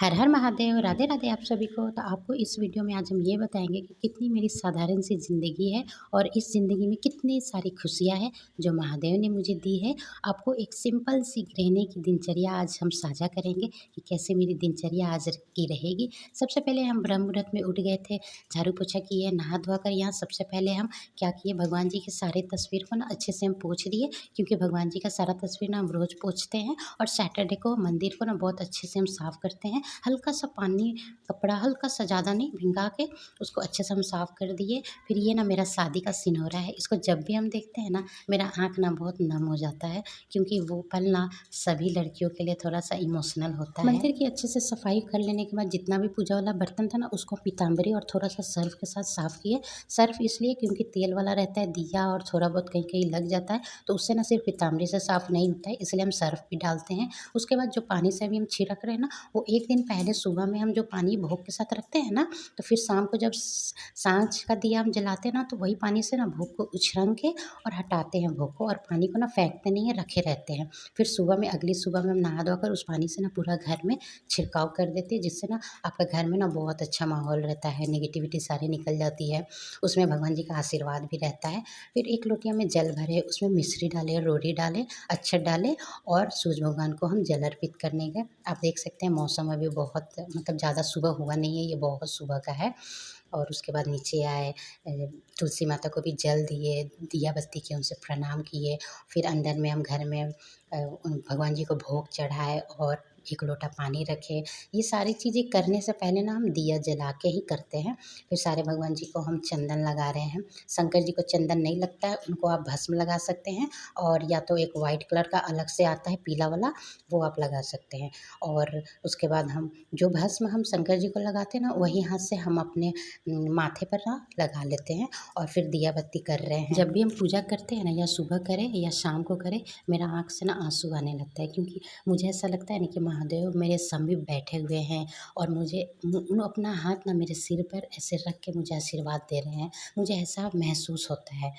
हर हर महादेव, राधे राधे आप सभी को। तो आपको इस वीडियो में आज हम ये बताएँगे कि कितनी मेरी साधारण सी ज़िंदगी है और इस ज़िंदगी में कितनी सारी खुशियाँ हैं जो महादेव ने मुझे दी है। आपको एक सिंपल सी गृहिणी की दिनचर्या आज हम साझा करेंगे कि कैसे मेरी दिनचर्या आज की रहेगी। सबसे पहले हम ब्रह्म मुहूर्त में उठ गए थे, झाड़ू पोछा किए, नहा धोआ कर यहाँ सबसे पहले हम क्या किए, भगवान जी की सारी तस्वीर को ना अच्छे से हम पोंछ दिए, क्योंकि भगवान जी का सारा तस्वीर ना हम रोज़ पोंछते हैं और सैटरडे को मंदिर को ना बहुत अच्छे से हम साफ़ करते हैं। हल्का सा पानी, कपड़ा हल्का सा, ज़्यादा नहीं, भिंगा के उसको अच्छे से हम साफ़ कर दिए। फिर ये ना मेरा शादी का सिनौरा है, इसको जब भी हम देखते हैं ना मेरा आँख ना बहुत नम हो जाता है, क्योंकि वो पल ना सभी लड़कियों के लिए थोड़ा-सा इमोशनल होता है। मंदिर की अच्छे से सफाई कर लेने के बाद जितना भी पूजा वाला बर्तन था ना उसको पीताम्बरी और थोड़ा-सा सर्फ़ के साथ साफ़ किए। सर्फ़ इसलिए क्योंकि तेल वाला रहता है, दिया और थोड़ा बहुत कहीं-कहीं लग जाता है, तो उससे ना सिर्फ़ पीताम्बरी से साफ़ नहीं होता है, इसलिए हम सर्फ़ भी डालते हैं। उसके बाद जो पानी से अभी हम छिड़क रहे हैं ना, वो एक दिन पहले सुबह में हम जो पानी भोग के साथ रखते हैं ना, तो फिर शाम को जब साँझ का दिया हम जलाते हैं ना, तो वही पानी से ना भोग को उछरंग के और हटाते हैं भोग को, और पानी को ना फेंकते नहीं है, रखे रहते हैं। फिर सुबह में, अगली सुबह में हम नहा धोकर उस पानी से ना पूरा घर में छिड़काव कर देते हैं, जिससे ना आपका घर में ना बहुत अच्छा माहौल रहता है, नेगेटिविटी सारी निकल जाती है। उसमें भगवान जी का आशीर्वाद भी रहता है। फिर एक लोटिया में जल भरे, उसमें मिश्री डाले, रोड़ी डाले, अक्षत डाले और सूरज भगवान को हम जल अर्पित करने गए। आप देख सकते हैं मौसम अभी बहुत मतलब ज़्यादा सुबह हुआ नहीं है, ये बहुत सुबह का है। और उसके बाद नीचे आए, तुलसी माता को भी जल दिए, दिया बत्ती किए, उनसे प्रणाम किए। फिर अंदर में हम घर में उन भगवान जी को भोग चढ़ाए और एक लोटा पानी रखे। ये सारी चीज़ें करने से पहले ना हम दिया जला के ही करते हैं। फिर सारे भगवान जी को हम चंदन लगा रहे हैं। शंकर जी को चंदन नहीं लगता है, उनको आप भस्म लगा सकते हैं, और या तो एक वाइट कलर का अलग से आता है पीला वाला, वो आप लगा सकते हैं। और उसके बाद हम जो भस्म हम शंकर जी को लगाते हैं ना, वही हाथ से हम अपने माथे पर ना लगा लेते हैं और फिर दिया बत्ती कर रहे हैं। जब भी हम पूजा करते हैं ना, या सुबह करें या शाम को करें, मेरा आँख से ना आँसू आने लगता है, क्योंकि मुझे ऐसा लगता है ना कि महादेव मेरे समीप बैठे हुए हैं और मुझे उन अपना हाथ ना मेरे सिर पर ऐसे रख के मुझे आशीर्वाद दे रहे हैं। मुझे ऐसा महसूस होता है।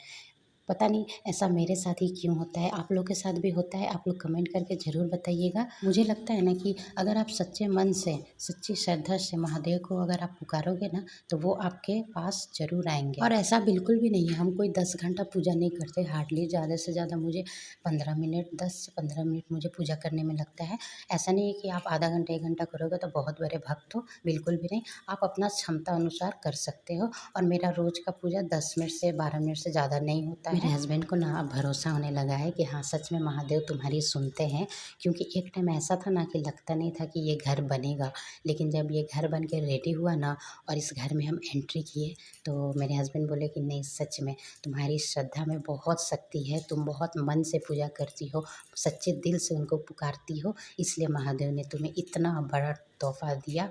पता नहीं ऐसा मेरे साथ ही क्यों होता है, आप लोग के साथ भी होता है? आप लोग कमेंट करके ज़रूर बताइएगा। मुझे लगता है ना कि अगर आप सच्चे मन से, सच्ची श्रद्धा से महादेव को अगर आप पुकारोगे ना, तो वो आपके पास ज़रूर आएँगे। और ऐसा बिल्कुल भी नहीं है, हम कोई 10 घंटा पूजा नहीं करते, हार्डली ज़्यादा से ज़्यादा मुझे 15 मिनट, 10 से 15 मिनट मुझे पूजा करने में लगता है। ऐसा नहीं है कि आप आधा घंटा, 1 घंटा करोगे तो बहुत बड़े भक्त हो, बिल्कुल भी नहीं। आप अपना क्षमता अनुसार कर सकते हो, और मेरा रोज़ का पूजा 10 मिनट से 12 मिनट से ज़्यादा नहीं होता है। मेरे हस्बैंड को ना अब भरोसा होने लगा है कि हाँ, सच में महादेव तुम्हारी सुनते हैं, क्योंकि एक टाइम ऐसा था ना कि लगता नहीं था कि ये घर बनेगा, लेकिन जब ये घर बन के रेडी हुआ ना और इस घर में हम एंट्री किए, तो मेरे हस्बैंड बोले कि नहीं, सच में तुम्हारी श्रद्धा में बहुत शक्ति है, तुम बहुत मन से पूजा करती हो, सच्चे दिल से उनको पुकारती हो, इसलिए महादेव ने तुम्हें इतना बड़ा तोहफ़ा दिया।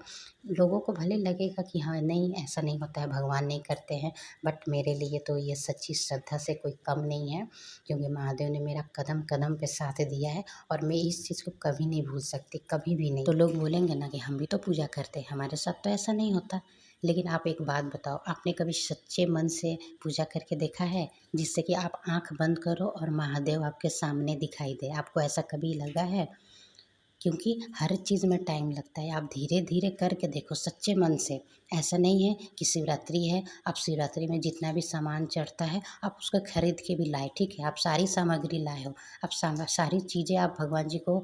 लोगों को भले लगेगा कि हाँ, नहीं ऐसा नहीं होता है, भगवान नहीं करते हैं, बट मेरे लिए तो ये सच्ची श्रद्धा से कोई कम नहीं है, क्योंकि महादेव ने मेरा कदम-कदम पे साथ दिया है और मैं इस चीज़ को कभी नहीं भूल सकती, कभी भी नहीं। तो लोग बोलेंगे ना कि हम भी तो पूजा करते हैं, हमारे साथ तो ऐसा नहीं होता। लेकिन आप एक बात बताओ, आपने कभी सच्चे मन से पूजा करके देखा है? जिससे कि आप आँख बंद करो और महादेव आपके सामने दिखाई दे, आपको ऐसा कभी लगा है? क्योंकि हर चीज़ में टाइम लगता है, आप धीरे-धीरे करके देखो सच्चे मन से। ऐसा नहीं है कि शिवरात्रि है, आप शिवरात्रि में जितना भी सामान चढ़ता है, आप उसको खरीद के भी लाए, ठीक है? आप सारी सामग्री लाए हो, आप सारी चीज़ें आप भगवान जी को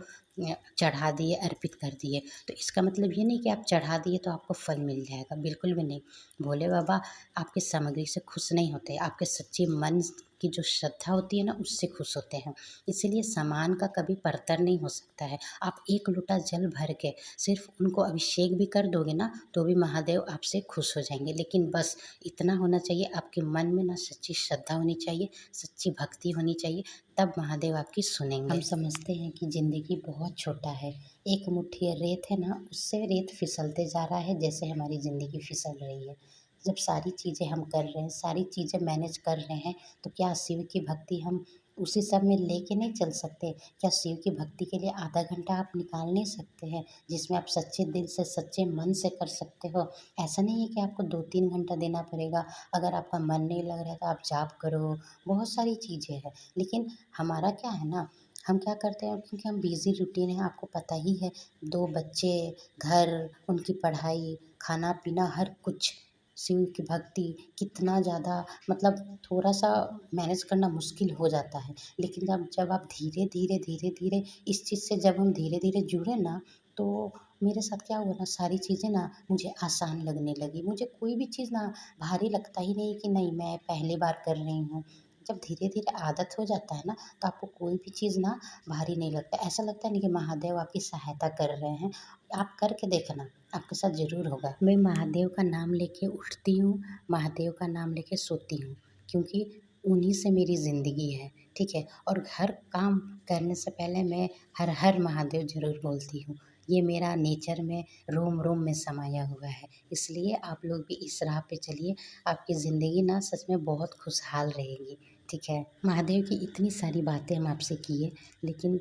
चढ़ा दिए, अर्पित कर दिए। तो इसका मतलब ये नहीं कि आप चढ़ा दिए तो आपको फल मिल जाएगा, बिल्कुल भी नहीं। भोले बाबा आपकी सामग्री से खुश नहीं होते, आपके सच्चे मन की जो श्रद्धा होती है ना, उससे खुश होते हैं। इसीलिए सामान का कभी परतर नहीं हो सकता है। आप एक लोटा जल भर के सिर्फ उनको अभिषेक भी कर दोगे ना, तो भी महादेव आपसे खुश हो जाएंगे। लेकिन बस इतना होना चाहिए, आपके मन में ना सच्ची श्रद्धा होनी चाहिए, सच्ची भक्ति होनी चाहिए, तब महादेव आपकी सुनेंगे। हम समझते हैं कि ज़िंदगी बहुत छोटा है, एक मुट्ठी रेत है ना, उससे रेत फिसलते जा रहा है, जैसे हमारी ज़िंदगी फिसल रही है। जब सारी चीज़ें हम कर रहे हैं, सारी चीज़ें मैनेज कर रहे हैं, तो क्या शिव की भक्ति हम उसी सब में लेके नहीं चल सकते? क्या शिव की भक्ति के लिए आधा घंटा आप निकाल नहीं सकते हैं, जिसमें आप सच्चे दिल से, सच्चे मन से कर सकते हो? ऐसा नहीं है कि आपको 2-3 घंटा देना पड़ेगा। अगर आपका मन नहीं लग रहा है तो आप जाप करो, बहुत सारी चीज़ें हैं। लेकिन हमारा क्या है ना, हम क्या करते हैं क्योंकि हम बिज़ी रूटीन है, आपको पता ही है, 2 बच्चे, घर, उनकी पढ़ाई, खाना-पीना हर कुछ, शिव की भक्ति कितना ज़्यादा मतलब थोड़ा-सा मैनेज करना मुश्किल हो जाता है। लेकिन जब जब आप धीरे-धीरे, धीरे-धीरे इस चीज़ से जब हम धीरे-धीरे जुड़े ना, तो मेरे साथ क्या हुआ ना सारी चीज़ें ना मुझे आसान लगने लगी। मुझे कोई भी चीज़ ना भारी लगता ही नहीं कि नहीं मैं पहली बार कर रही हूँ। जब धीरे-धीरे आदत हो जाता है ना, तो आपको कोई भी चीज़ ना भारी नहीं लगता। ऐसा लगता है ना कि महादेव आपकी सहायता कर रहे हैं। आप करके देखना, आपके साथ ज़रूर होगा। मैं महादेव का नाम लेके उठती हूँ, महादेव का नाम लेके सोती हूँ, क्योंकि उन्हीं से मेरी ज़िंदगी है, ठीक है? और हर काम करने से पहले मैं हर हर महादेव ज़रूर बोलती हूँ। ये मेरा नेचर में रोम-रोम में समाया हुआ है। इसलिए आप लोग भी इस राह पे चलिए, आपकी ज़िंदगी ना सच में बहुत खुशहाल रहेगी, ठीक है? महादेव की इतनी सारी बातें हम आपसे किए, लेकिन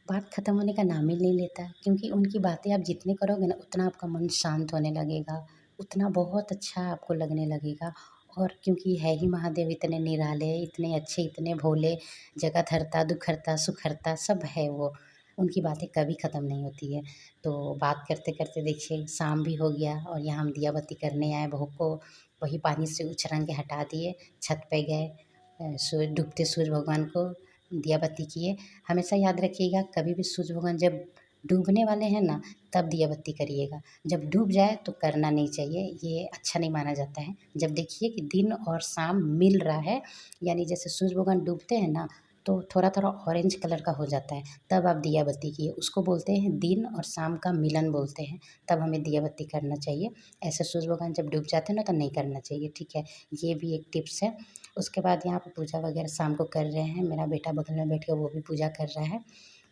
बात ख़त्म होने का नाम ही नहीं लेता, क्योंकि उनकी बातें आप जितनी करोगे ना उतना आपका मन शांत होने लगेगा, उतना बहुत अच्छा आपको लगने लगेगा। और क्योंकि है ही महादेव इतने निराले, इतने अच्छे, इतने भोले, जगत हरता, दुःख हरता, सुख हरता सब है वो। उनकी बातें कभी ख़त्म नहीं होती है। तो बात करते-करते देखिए शाम भी हो गया और यहाँ हम दिया बत्ती करने आए, बहू को वही पानी से उछरंग के हटा दिए, छत पे गए, सूरज डूबते सूरज भगवान को दिया बत्ती किए। हमेशा याद रखिएगा कभी भी सूरज भगवान जब डूबने वाले हैं ना तब दिया बत्ती करिएगा। जब डूब जाए तो करना नहीं चाहिए, ये अच्छा नहीं माना जाता है। जब देखिए कि दिन और शाम मिल रहा है, यानी जैसे सूरज भगवान डूबते हैं ना तो थोड़ा-थोड़ा ऑरेंज कलर का हो जाता है, तब आप दिया बत्ती किए। उसको बोलते हैं दिन और शाम का मिलन बोलते हैं, तब हमें दिया बत्ती करना चाहिए। ऐसे सूरज भगवान जब डूब जाते हैं ना तो नहीं करना चाहिए, ठीक है? ये भी एक टिप्स है। उसके बाद यहाँ पे पूजा वगैरह शाम को कर रहे हैं, मेरा बेटा बगल में बैठ के वो भी पूजा कर रहा है।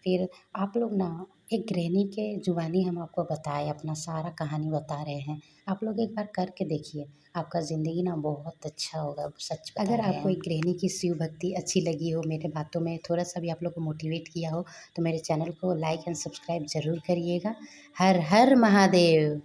फिर आप लोग ना एक गृहिणी के ज़ुबानी हम आपको बताए, अपना सारा कहानी बता रहे हैं। आप लोग एक बार करके देखिए, आपका ज़िंदगी ना बहुत अच्छा होगा, सच बता अगर रहे हैं आपको हम। एक गृहिणी की शिव भक्ति अच्छी लगी हो, मेरे बातों में थोड़ा-सा भी आप लोग को मोटिवेट किया हो, तो मेरे चैनल को लाइक एंड सब्सक्राइब ज़रूर करिएगा। हर हर महादेव!